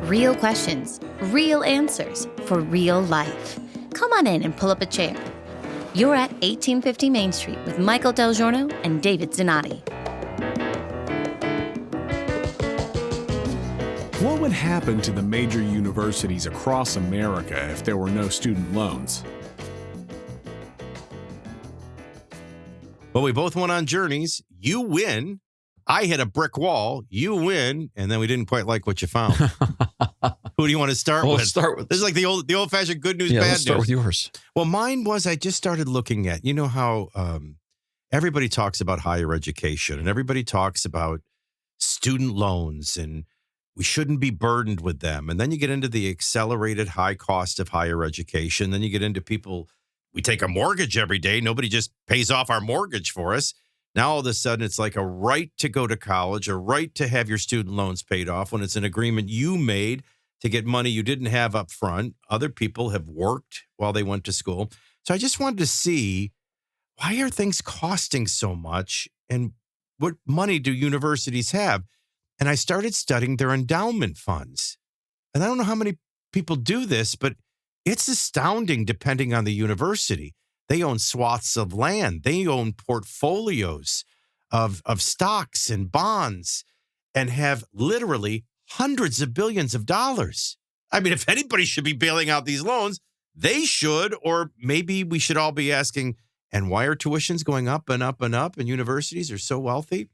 Real questions, real answers for real life. Come on in and pull up a chair. You're at 1850 Main Street with Michael DelGiorno and David Zanotti. What would happen to the major universities across America if there were no student loans? Well, we both went on journeys. You win. I hit a brick wall. You win. And then we didn't quite like what you found. Who do you want to start with? Let's start with this is like the old-fashioned good news, bad let's start news. with yours. Well, mine was I just started looking at, you know how everybody talks about higher education and everybody talks about student loans and we shouldn't be burdened with them. And then you get into the accelerated high cost of higher education. Then you get into people, we take a mortgage every day. Nobody just pays off our mortgage for us. Now, all of a sudden, it's like a right to go to college, a right to have your student loans paid off when it's an agreement you made to get money you didn't have up front. Other people have worked while they went to school. So I just wanted to see, why are things costing so much and what money do universities have? And I started studying their endowment funds. And I don't know how many people do this, but it's astounding depending on the university. They own swaths of land. They own portfolios of stocks and bonds and have literally hundreds of billions of dollars. I mean, if anybody should be bailing out these loans, they should, or maybe we should all be asking, and why are tuitions going up and up and up and universities are so wealthy?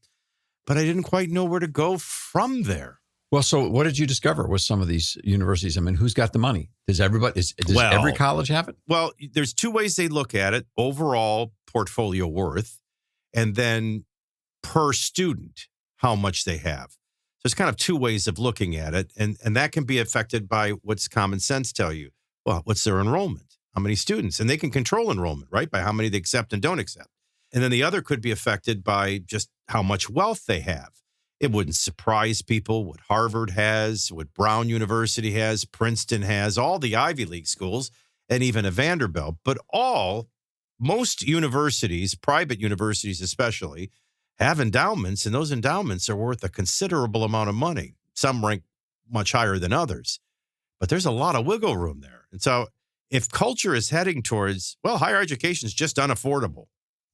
But I didn't quite know where to go from there. Well, so what did you discover with some of these universities? I mean, who's got the money? Does everybody, does every college have it? Well, there's two ways they look at it: overall portfolio worth, and then per student, how much they have. So it's kind of two ways of looking at it. And that can be affected by what's common sense tell you. Well, what's their enrollment? How many students? And they can control enrollment, right? By how many they accept and don't accept. And then the other could be affected by just how much wealth they have. It wouldn't surprise people what Harvard has, what Brown University has, Princeton has, all the Ivy League schools, and even a Vanderbilt. But most universities, private universities especially, have endowments, and those endowments are worth a considerable amount of money. Some rank much higher than others. But there's a lot of wiggle room there. And so if culture is heading towards, well, higher education is just unaffordable.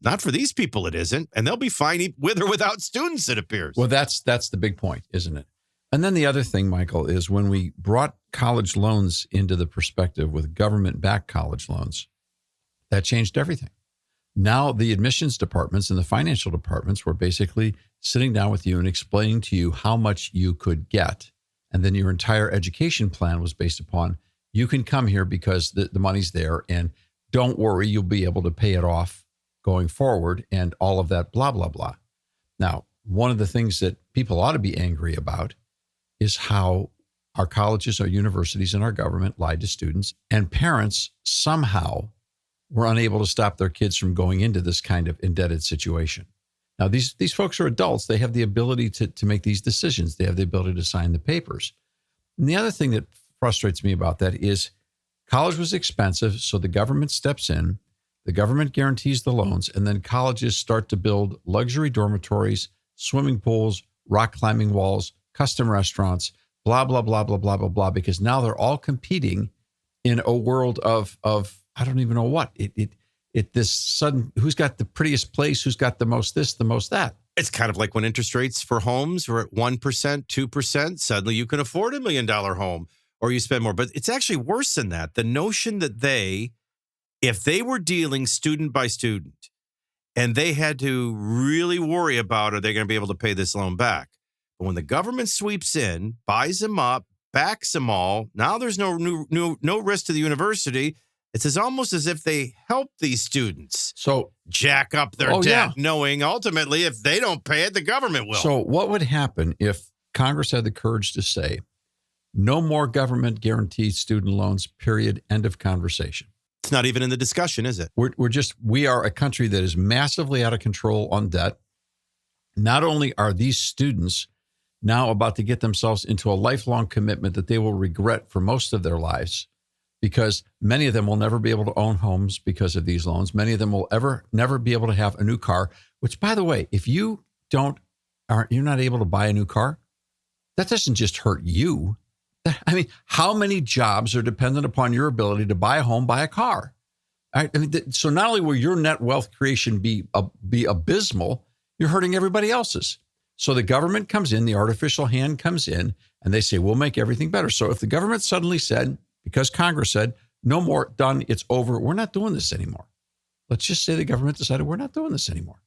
Not for these people, it isn't. And they'll be fine with or without students, it appears. Well, that's the big point, isn't it? And then the other thing, Michael, is when we brought college loans into the perspective with government-backed college loans, that changed everything. Now the admissions departments and the financial departments were basically sitting down with you and explaining to you how much you could get. And then your entire education plan was based upon, you can come here because the money's there, and don't worry, you'll be able to pay it off going forward, and all of that, blah, blah, blah. Now, one of the things that people ought to be angry about is how our colleges, our universities, and our government lied to students, and parents somehow were unable to stop their kids from going into this kind of indebted situation. Now, these folks are adults. They have the ability to make these decisions. They have the ability to sign the papers. And the other thing that frustrates me about that is college was expensive, so the government steps in. The government guarantees the loans, and then colleges start to build luxury dormitories, swimming pools, rock climbing walls, custom restaurants, blah, blah, blah, blah, blah, blah, blah, because now they're all competing in a world of I don't even know what. This sudden, who's got the prettiest place, who's got the most this, the most that. It's kind of like when interest rates for homes were at 1%, 2%, suddenly you can afford $1 million home or you spend more. But it's actually worse than that. The notion that if they were dealing student by student and they had to really worry about, are they going to be able to pay this loan back? But when the government sweeps in, buys them up, backs them all, now there's no risk to the university. It's almost as if they help these students jack up their debt, knowing ultimately if they don't pay it, the government will. So what would happen if Congress had the courage to say, no more government guaranteed student loans, period, end of conversation? It's not even in the discussion, is it? We are a country that is massively out of control on debt. Not only are these students now about to get themselves into a lifelong commitment that they will regret for most of their lives, because many of them will never be able to own homes because of these loans. Many of them will never be able to have a new car, which, by the way, if you're not able to buy a new car, that doesn't just hurt you. I mean, how many jobs are dependent upon your ability to buy a home, buy a car? Right? I mean, so not only will your net wealth creation be abysmal, you're hurting everybody else's. So the government comes in, the artificial hand comes in, and they say, we'll make everything better. So if the government suddenly said, because Congress said, no more, done, it's over, we're not doing this anymore. Let's just say the government decided we're not doing this anymore.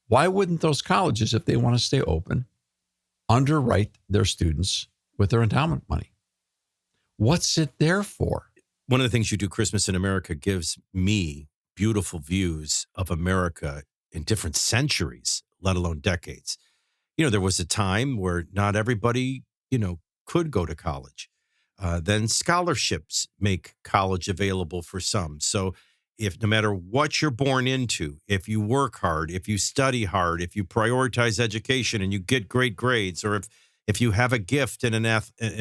Why wouldn't those colleges, if they want to stay open, underwrite their students with their endowment money? What's it there for? One of the things You Do Christmas in America gives me beautiful views of America in different centuries, let alone decades. There was a time where not everybody, could go to college. Then scholarships make college available for some. So if no matter what you're born into, if you work hard, if you study hard, if you prioritize education and you get great grades, or if you have a gift in in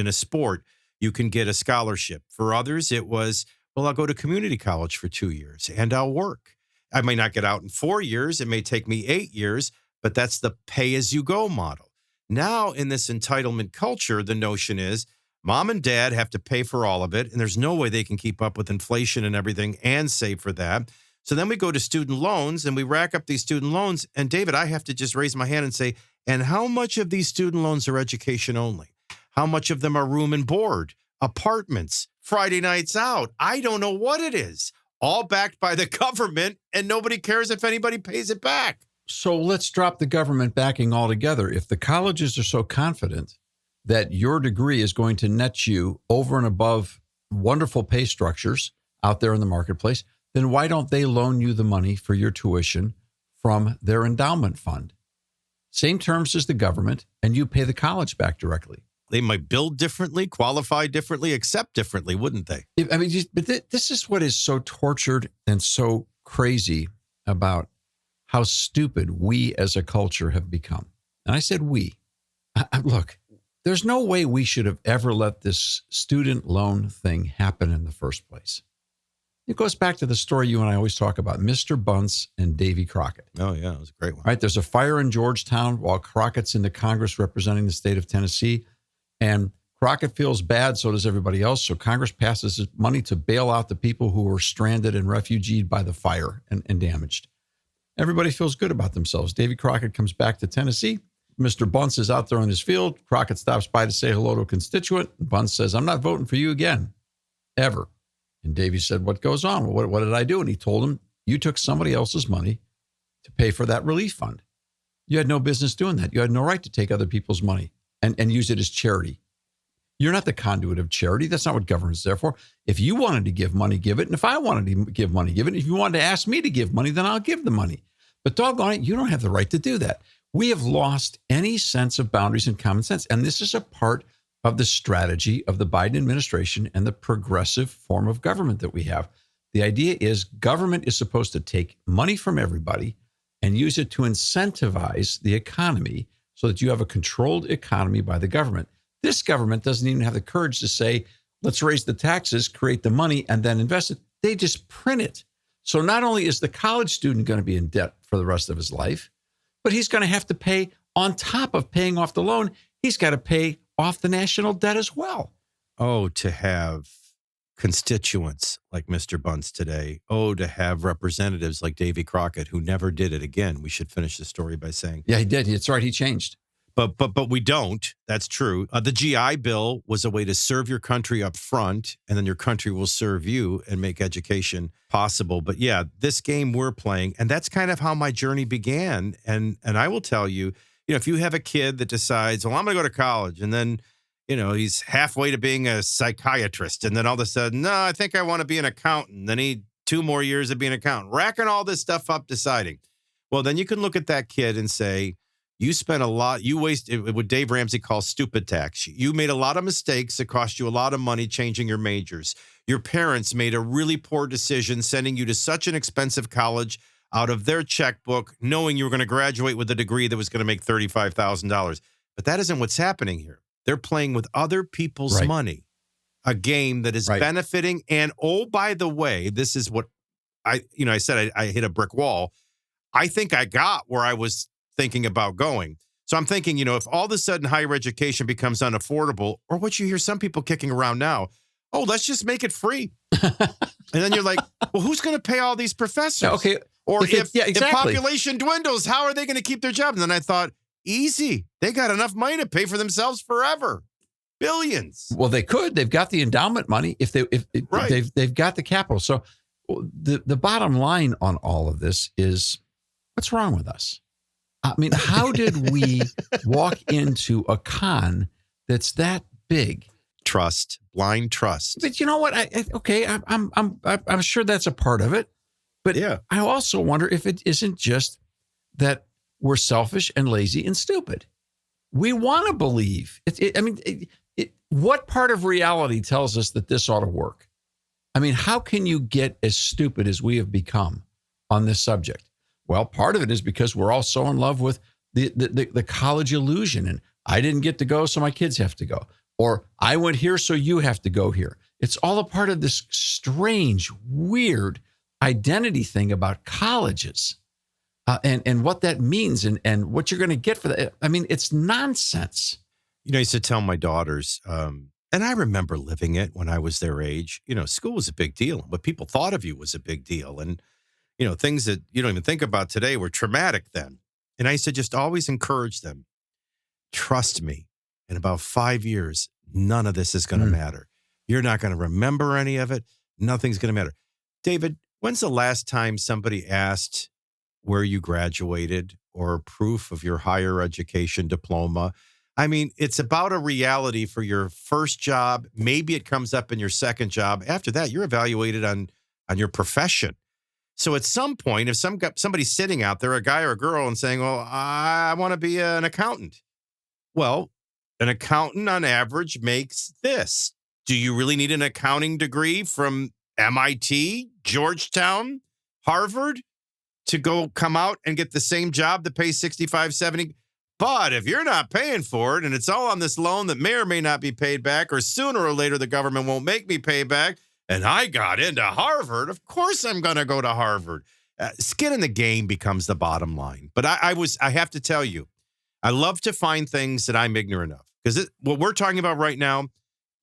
a sport, you can get a scholarship. For others, it was, well, I'll go to community college for 2 years and I'll work. I may not get out in 4 years. It may take me 8 years, but that's the pay-as-you-go model. Now, in this entitlement culture, the notion is mom and dad have to pay for all of it, and there's no way they can keep up with inflation and everything and save for that. So then we go to student loans, and we rack up these student loans. And, David, I have to just raise my hand and say, and how much of these student loans are education only? How much of them are room and board, apartments, Friday nights out? I don't know what it is. All backed by the government, and nobody cares if anybody pays it back. So let's drop the government backing altogether. If the colleges are so confident that your degree is going to net you over and above wonderful pay structures out there in the marketplace, then why don't they loan you the money for your tuition from their endowment fund? Same terms as the government, and you pay the college back directly. They might build differently, qualify differently, accept differently, wouldn't they? I mean, this is what is so tortured and so crazy about how stupid we as a culture have become. And I said we. Look, there's no way we should have ever let this student loan thing happen in the first place. It goes back to the story you and I always talk about, Mr. Bunce and Davy Crockett. Oh, yeah, it was a great one. Right? There's a fire in Georgetown while Crockett's in the Congress representing the state of Tennessee. And Crockett feels bad, so does everybody else. So Congress passes money to bail out the people who were stranded and refugeed by the fire and damaged. Everybody feels good about themselves. Davy Crockett comes back to Tennessee. Mr. Bunce is out there on his field. Crockett stops by to say hello to a constituent. Bunce says, I'm not voting for you again, ever. And Davy said, what goes on? What did I do? And he told him, you took somebody else's money to pay for that relief fund. You had no business doing that. You had no right to take other people's money and use it as charity. You're not the conduit of charity. That's not what government's there for. If you wanted to give money, give it. And if I wanted to give money, give it. If you wanted to ask me to give money, then I'll give the money. But doggone it, you don't have the right to do that. We have lost any sense of boundaries and common sense. And this is a part of the strategy of the Biden administration and the progressive form of government that we have. The idea is government is supposed to take money from everybody and use it to incentivize the economy so that you have a controlled economy by the government. This government doesn't even have the courage to say, let's raise the taxes, create the money, and then invest it. They just print it. So not only is the college student going to be in debt for the rest of his life, but he's going to have to pay, on top of paying off the loan, he's got to pay off the national debt as well. Oh, to have constituents like Mr. Bunce today. Oh, to have representatives like Davy Crockett, who never did it again. We should finish the story by saying. Yeah, he did. It's right. He changed. But we don't. That's true. The GI Bill was a way to serve your country up front, and then your country will serve you and make education possible. But yeah, this game we're playing, and that's kind of how my journey began. And I will tell you, if you have a kid that decides, well, I'm going to go to college, and then, he's halfway to being a psychiatrist, and then all of a sudden, no, I think I want to be an accountant. Then he 2 more years of being an accountant, racking all this stuff up, deciding. Well, then you can look at that kid and say, you spent a lot, you wasted what Dave Ramsey calls stupid tax. You made a lot of mistakes that cost you a lot of money changing your majors. Your parents made a really poor decision sending you to such an expensive college out of their checkbook, knowing you were going to graduate with a degree that was going to make $35,000. But that isn't what's happening here. They're playing with other people's money, a game that is benefiting. And oh, by the way, this is what I said I hit a brick wall. I think I got where I was thinking about going. So I'm thinking, if all of a sudden higher education becomes unaffordable, or what you hear some people kicking around now, oh, let's just make it free. And then you're like, well, who's going to pay all these professors? Okay. Or Exactly. if population dwindles, how are they going to keep their jobs? And then I thought, easy. They got enough money to pay for themselves forever. Billions. Well, they could. They've got the endowment money if Right. they've got the capital. So the bottom line on all of this is, what's wrong with us? I mean, how did we walk into a con that's that big? Trust, blind trust. But you know what? I'm sure that's a part of it. But Yeah. I also wonder if it isn't just that we're selfish and lazy and stupid. We want to believe. What part of reality tells us that this ought to work? I mean, how can you get as stupid as we have become on this subject? Well, part of it is because we're all so in love with the college illusion. And I didn't get to go, so my kids have to go. Or I went here, so you have to go here. It's all a part of this strange, weird identity thing about colleges and what that means and what you're going to get for that. I mean, it's nonsense. I used to tell my daughters, and I remember living it when I was their age, school was a big deal. What people thought of you was a big deal. And, things that you don't even think about today were traumatic then. And I used to just always encourage them, trust me, in about 5 years, none of this is going to matter. You're not going to remember any of it. Nothing's going to matter. David, when's the last time somebody asked where you graduated or proof of your higher education diploma? I mean, it's about a reality for your first job. Maybe it comes up in your second job. After that, you're evaluated on your profession. So at some point, if somebody's sitting out there, a guy or a girl, and saying, well, I want to be an accountant. Well, an accountant on average makes this. Do you really need an accounting degree from MIT, Georgetown, Harvard to come out and get the same job that pays $65, $70? But if you're not paying for it and it's all on this loan that may or may not be paid back, or sooner or later the government won't make me pay back, and I got into Harvard, of course I'm going to go to Harvard. Skin in the game becomes the bottom line. But I have to tell you, I love to find things that I'm ignorant of, because what we're talking about right now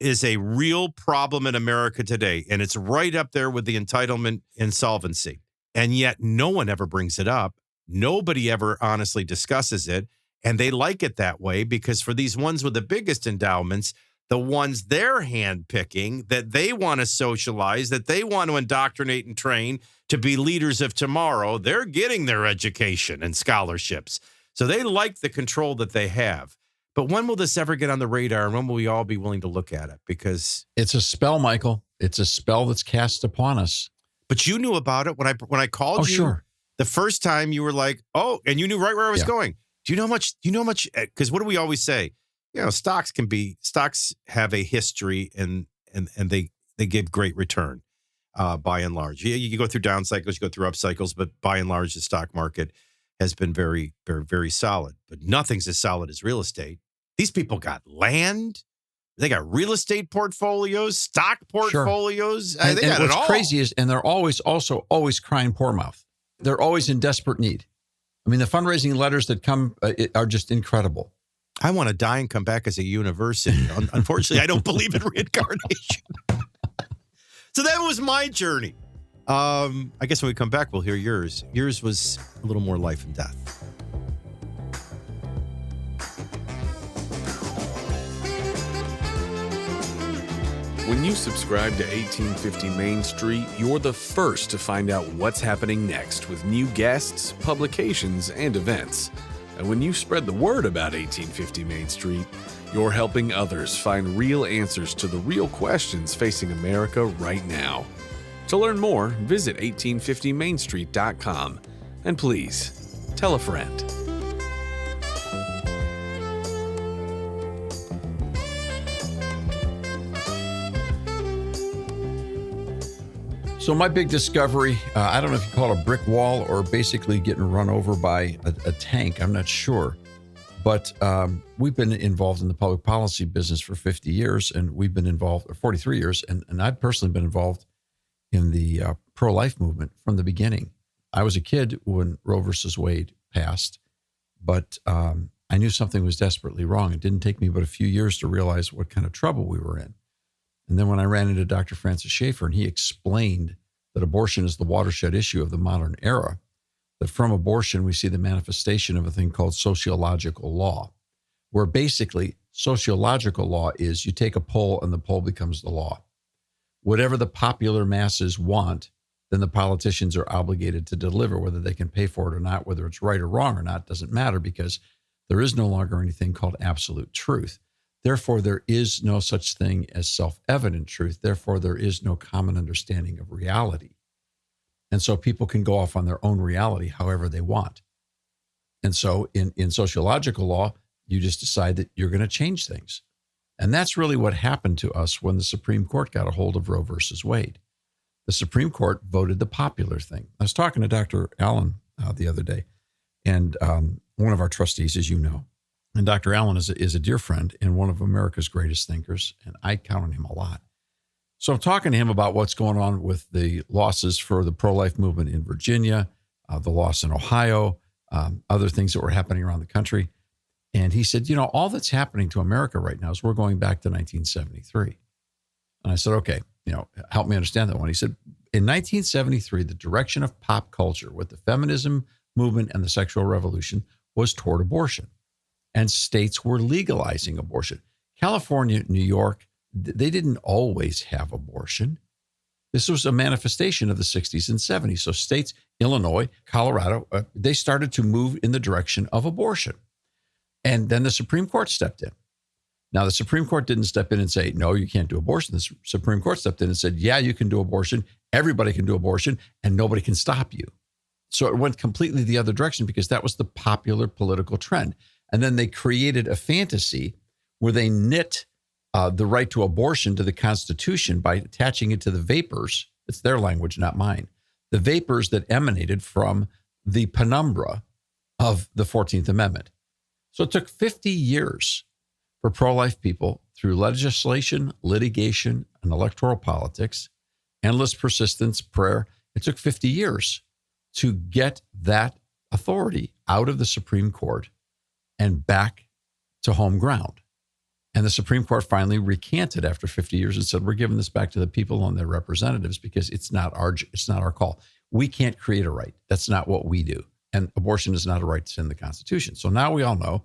is a real problem in America today. And it's right up there with the entitlement insolvency. And yet no one ever brings it up. Nobody ever honestly discusses it. And they like it that way because for these ones with the biggest endowments, the ones they're handpicking, that they want to socialize, that they want to indoctrinate and train to be leaders of tomorrow, they're getting their education and scholarships. So they like the control that they have. But when will this ever get on the radar, and when will we all be willing to look at it? Because it's a spell, Michael. It's a spell that's cast upon us. But you knew about it when I called you. Sure. The first time you were like, oh, and you knew right where I was going. Do you know how much? Because what do we always say? Stocks have a history and they give great return by and large. You go through down cycles, you go through up cycles, but by and large, the stock market has been very, very, very solid. But nothing's as solid as real estate. These people got land. They got real estate portfolios, stock portfolios. Sure. They got it all. What's crazy is, and they're always crying poor mouth. They're always in desperate need. I mean, the fundraising letters that come are just incredible. I want to die and come back as a university. Unfortunately, I don't believe in reincarnation. So that was my journey. I guess when we come back, we'll hear yours. Yours was a little more life and death. When you subscribe to 1850 Main Street, you're the first to find out what's happening next with new guests, publications, and events. And when you spread the word about 1850 Main Street, you're helping others find real answers to the real questions facing America right now. To learn more, visit 1850mainstreet.com. And please, tell a friend. So my big discovery, I don't know if you call it a brick wall or basically getting run over by a tank. I'm not sure. But we've been involved in the public policy business for 50 years, and we've been involved, or 43 years, and I've personally been involved in the pro-life movement from the beginning. I was a kid when Roe versus Wade passed, but I knew something was desperately wrong. It didn't take me but a few years to realize what kind of trouble we were in. And then when I ran into Dr. Francis Schaeffer and he explained that abortion is the watershed issue of the modern era, that from abortion we see the manifestation of a thing called sociological law, where basically sociological law is you take a poll and the poll becomes the law. Whatever the popular masses want, then the politicians are obligated to deliver, whether they can pay for it or not, whether it's right or wrong or not, doesn't matter, because there is no longer anything called absolute truth. Therefore, there is no such thing as self-evident truth. Therefore, there is no common understanding of reality. And so people can go off on their own reality however they want. And so in sociological law, you just decide that you're going to change things. And that's really what happened to us when the Supreme Court got a hold of Roe versus Wade. The Supreme Court voted the popular thing. I was talking to Dr. Allen the other day, and one of our trustees, as you know. And Dr. Allen is a dear friend and one of America's greatest thinkers, and I count on him a lot. So I'm talking to him about what's going on with the losses for the pro-life movement in Virginia, the loss in Ohio, other things that were happening around the country. And he said, all that's happening to America right now is we're going back to 1973. And I said, okay, help me understand that one. He said, in 1973, the direction of pop culture with the feminism movement and the sexual revolution was toward abortion. And states were legalizing abortion. California, New York, they didn't always have abortion. This was a manifestation of the 60s and 70s. So states, Illinois, Colorado, they started to move in the direction of abortion. And then the Supreme Court stepped in. Now, the Supreme Court didn't step in and say, no, you can't do abortion. The Supreme Court stepped in and said, yeah, you can do abortion. Everybody can do abortion, and nobody can stop you. So it went completely the other direction because that was the popular political trend. And then they created a fantasy where they knit the right to abortion to the Constitution by attaching it to the vapors. It's their language, not mine. The vapors that emanated from the penumbra of the 14th Amendment. So it took 50 years for pro-life people through legislation, litigation, and electoral politics, endless persistence, prayer. It took 50 years to get that authority out of the Supreme Court and back to home ground. And the Supreme Court finally recanted after 50 years and said, we're giving this back to the people and their representatives because it's not our call. We can't create a right. That's not what we do. And abortion is not a right that's in the Constitution. So now we all know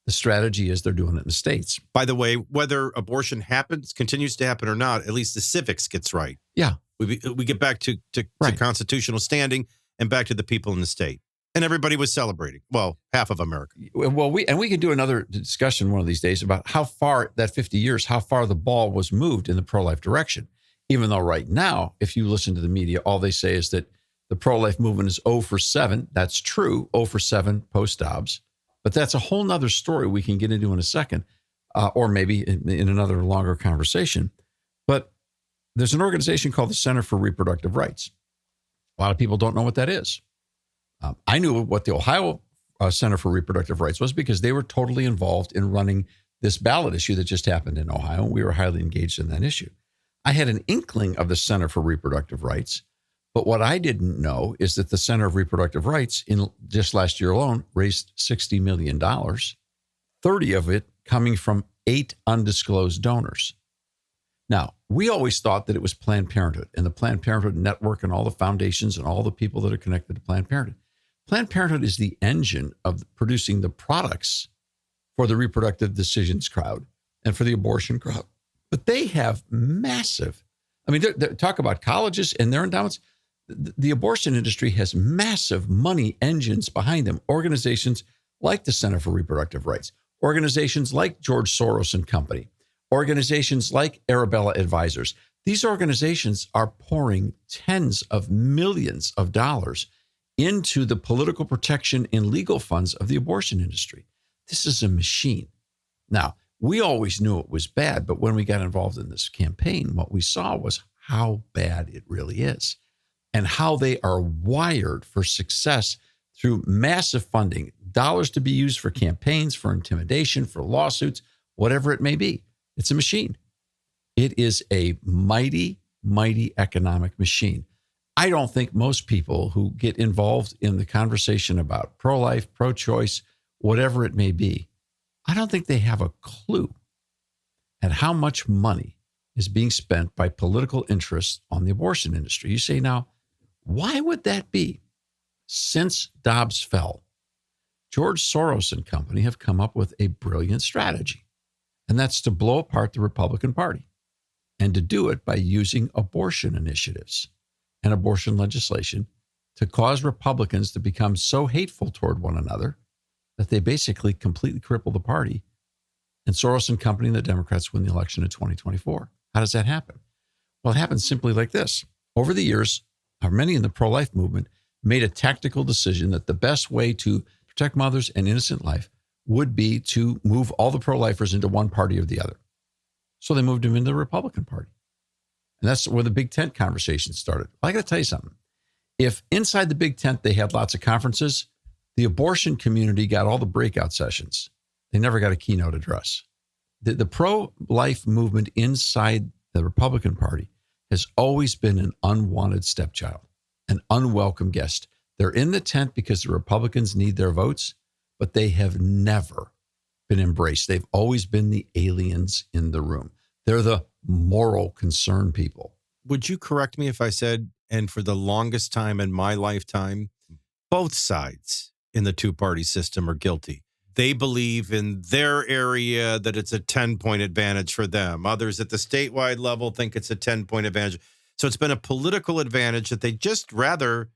the strategy is they're doing it in the states. By the way, whether abortion happens, continues to happen or not, at least the civics gets right. Yeah. We get back to Right. constitutional standing and back to the people in the state. And everybody was celebrating. Well, half of America. Well, we can do another discussion one of these days about how far that 50 years, how far the ball was moved in the pro-life direction. Even though right now, if you listen to the media, all they say is that the pro-life movement is 0 for 7. That's true, 0 for 7 post-Dobbs. But that's a whole nother story we can get into in a second, or maybe in another longer conversation. But there's an organization called the Center for Reproductive Rights. A lot of people don't know what that is. I knew what the Ohio Center for Reproductive Rights was because they were totally involved in running this ballot issue that just happened in Ohio. And we were highly engaged in that issue. I had an inkling of the Center for Reproductive Rights, but what I didn't know is that the Center of Reproductive Rights in just last year alone raised $60 million, 30 of it coming from 8 undisclosed donors. Now, we always thought that it was Planned Parenthood and the Planned Parenthood Network and all the foundations and all the people that are connected to Planned Parenthood. Planned Parenthood is the engine of producing the products for the reproductive decisions crowd and for the abortion crowd. But they have massive, talk about colleges and their endowments. The abortion industry has massive money engines behind them. Organizations like the Center for Reproductive Rights, organizations like George Soros and Company, organizations like Arabella Advisors. These organizations are pouring tens of millions of dollars into the political protection and legal funds of the abortion industry. This is a machine. Now, we always knew it was bad, but when we got involved in this campaign, what we saw was how bad it really is and how they are wired for success through massive funding, dollars to be used for campaigns, for intimidation, for lawsuits, whatever it may be. It's a machine. It is a mighty, mighty economic machine. I don't think most people who get involved in the conversation about pro-life, pro-choice, whatever it may be, I don't think they have a clue at how much money is being spent by political interests on the abortion industry. You say, now, why would that be? Since Dobbs fell, George Soros and company have come up with a brilliant strategy, and that's to blow apart the Republican Party, and to do it by using abortion initiatives and abortion legislation to cause Republicans to become so hateful toward one another that they basically completely cripple the party. And Soros and company and the Democrats win the election in 2024. How does that happen? Well, it happens simply like this. Over the years, many in the pro-life movement made a tactical decision that the best way to protect mothers and innocent life would be to move all the pro-lifers into one party or the other. So they moved them into the Republican Party. And that's where the big tent conversation started. I got to tell you something. If inside the big tent they had lots of conferences, the abortion community got all the breakout sessions. They never got a keynote address. The pro-life movement inside the Republican Party has always been an unwanted stepchild, an unwelcome guest. They're in the tent because the Republicans need their votes, but they have never been embraced. They've always been the aliens in the room. They're the moral concern people. Would you correct me if I said, and for the longest time in my lifetime, both sides in the two-party system are guilty? They believe in their area that it's a 10-point advantage for them. Others at the statewide level think it's a 10-point advantage. So it's been a political advantage that they just rather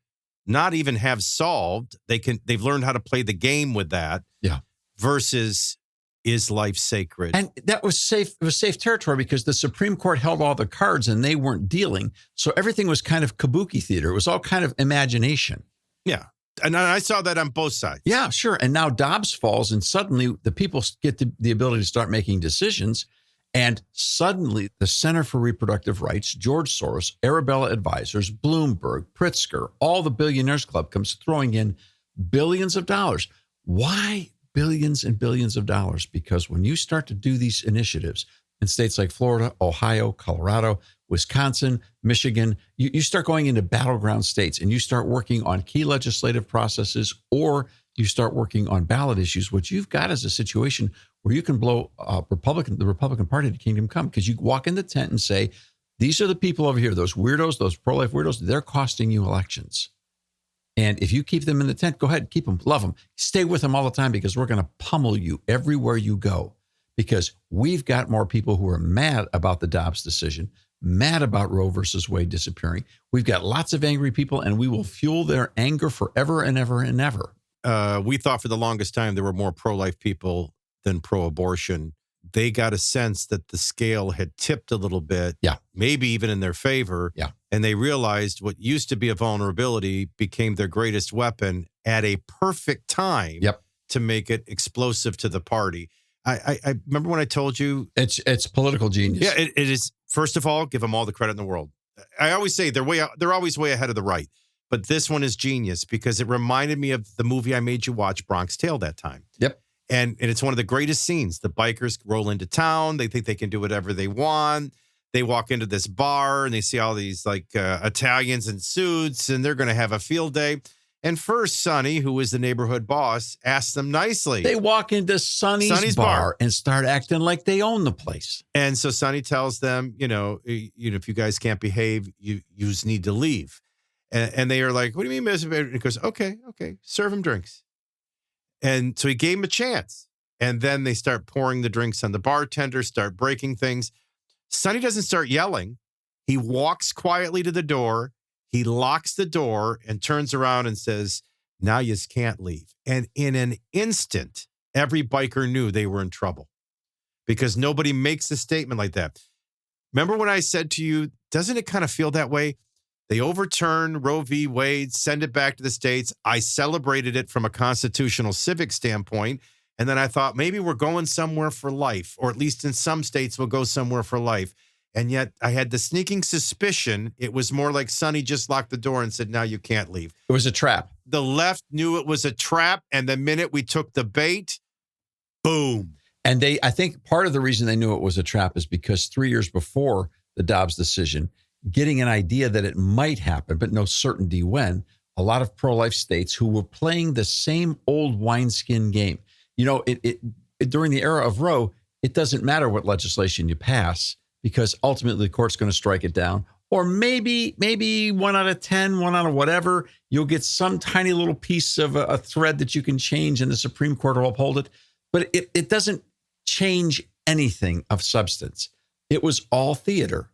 not even have solved. They've learned how to play the game with that. Yeah. Versus, is life sacred? And that was safe. It was safe territory because the Supreme Court held all the cards and they weren't dealing. So everything was kind of kabuki theater. It was all kind of imagination. Yeah. And I saw that on both sides. Yeah, sure. And now Dobbs falls and suddenly the people get the ability to start making decisions. And suddenly the Center for Reproductive Rights, George Soros, Arabella Advisors, Bloomberg, Pritzker, all the billionaires club comes throwing in billions of dollars. Why billions and billions of dollars? Because when you start to do these initiatives in states like Florida, Ohio, Colorado, Wisconsin, Michigan, you start going into battleground states and you start working on key legislative processes, or you start working on ballot issues. What you've got is a situation where you can blow the Republican Party to kingdom come, because you walk in the tent and say, these are the people over here, those weirdos, those pro-life weirdos, they're costing you elections. And if you keep them in the tent, go ahead, keep them, love them, stay with them all the time, because we're going to pummel you everywhere you go, because we've got more people who are mad about the Dobbs decision, mad about Roe versus Wade disappearing. We've got lots of angry people, and we will fuel their anger forever and ever and ever. We thought for the longest time there were more pro-life people than pro-abortion. They got a sense that the scale had tipped a little bit, yeah, maybe even in their favor. Yeah. And they realized what used to be a vulnerability became their greatest weapon at a perfect time, yep, to make it explosive to the party. I remember when I told you it's political genius. Yeah, it is. First of all, give them all the credit in the world. I always say they're always way ahead of the right, but this one is genius because it reminded me of the movie I made you watch, Bronx Tale, that time. Yep. And it's one of the greatest scenes. The bikers roll into town. They think they can do whatever they want. They walk into this bar and they see all these Italians in suits, and they're going to have a field day. And first, Sonny, who is the neighborhood boss, asks them nicely. They walk into Sonny's bar and start acting like they own the place. And so Sonny tells them, if you guys can't behave, you just need to leave. And they are like, what do you mean, Mr. And he goes, okay, serve him drinks. And so he gave him a chance. And then they start pouring the drinks on the bartender, start breaking things. Sonny doesn't start yelling. He walks quietly to the door. He locks the door and turns around and says, now you can't leave. And in an instant, every biker knew they were in trouble because nobody makes a statement like that. Remember when I said to you, doesn't it kind of feel that way? They overturn Roe v. Wade, send it back to the states. I celebrated it from a constitutional civic standpoint. And then I thought maybe we're going somewhere for life, or at least in some states we'll go somewhere for life. And yet I had the sneaking suspicion it was more like Sonny just locked the door and said, now you can't leave. It was a trap. The left knew it was a trap. And the minute we took the bait, boom. And I think part of the reason they knew it was a trap is because 3 years before the Dobbs decision, getting an idea that it might happen, but no certainty when, a lot of pro-life states who were playing the same old wineskin game. during the era of Roe, it doesn't matter what legislation you pass because ultimately the court's going to strike it down. Or maybe 1 out of 10, 1 out of whatever, you'll get some tiny little piece of a thread that you can change and the Supreme Court will uphold it. But it doesn't change anything of substance. It was all theater.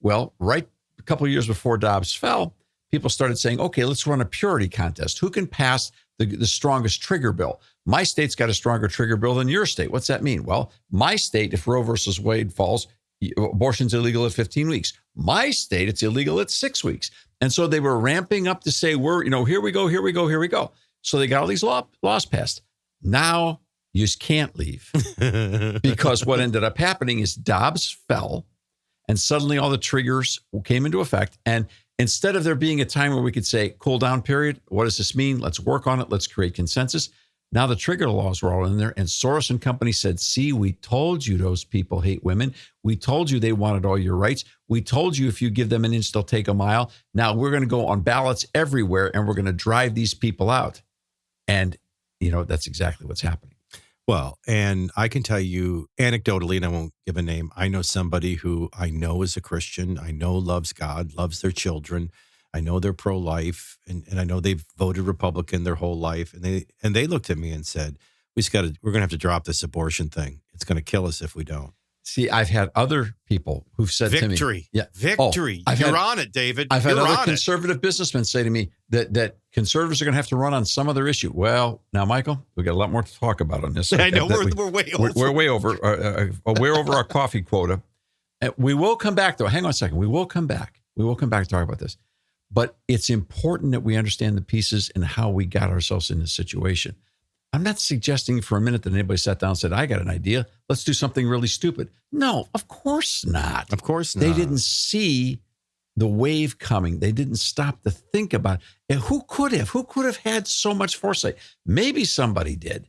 Well, right a couple of years before Dobbs fell, people started saying, okay, let's run a purity contest. Who can pass the strongest trigger bill? My state's got a stronger trigger bill than your state. What's that mean? Well, my state, if Roe versus Wade falls, abortion's illegal at 15 weeks. My state, it's illegal at 6 weeks. And so they were ramping up to say, here we go. So they got all these laws passed. Now you just can't leave because what ended up happening is Dobbs fell and suddenly all the triggers came into effect. And instead of there being a time where we could say, cool down period, what does this mean? Let's work on it. Let's create consensus. Now the trigger laws were all in there. And Soros and company said, see, we told you those people hate women. We told you they wanted all your rights. We told you if you give them an inch, they'll take a mile. Now we're going to go on ballots everywhere and we're going to drive these people out. And, that's exactly what's happening. Well, and I can tell you anecdotally, and I won't give a name, I know somebody who I know is a Christian. I know loves God, loves their children. I know they're pro-life, and I know they've voted Republican their whole life. And they looked at me and said, we're going to have to drop this abortion thing. It's going to kill us if we don't. See, I've had other people who've said to me, victory. You're on it, David. I've had You're other on conservative businessmen say to me that conservatives are going to have to run on some other issue. Well, now, Michael, we got a lot more to talk about on this. I know we're way over. We're way over. We're over our coffee quota. We will come back, though. Hang on a second. We will come back. We will come back to talk about this. But it's important that we understand the pieces and how we got ourselves in this situation. I'm not suggesting for a minute that anybody sat down and said, I got an idea. Let's do something really stupid. No, of course not. Of course not. They didn't see the wave coming. They didn't stop to think about it. And who could have? Who could have had so much foresight? Maybe somebody did.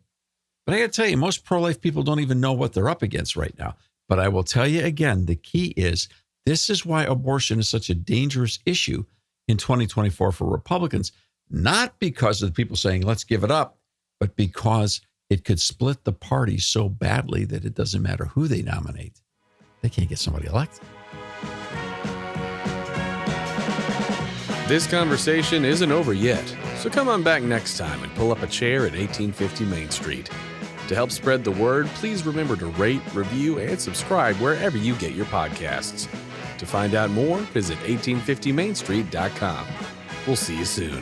But I got to tell you, most pro-life people don't even know what they're up against right now. But I will tell you again, the key is this is why abortion is such a dangerous issue in 2024 for Republicans, not because of the people saying, let's give it up, but because it could split the party so badly that it doesn't matter who they nominate. They can't get somebody elected. This conversation isn't over yet, so come on back next time and pull up a chair at 1850 Main Street. To help spread the word, please remember to rate, review, and subscribe wherever you get your podcasts. To find out more, visit 1850mainstreet.com. We'll see you soon.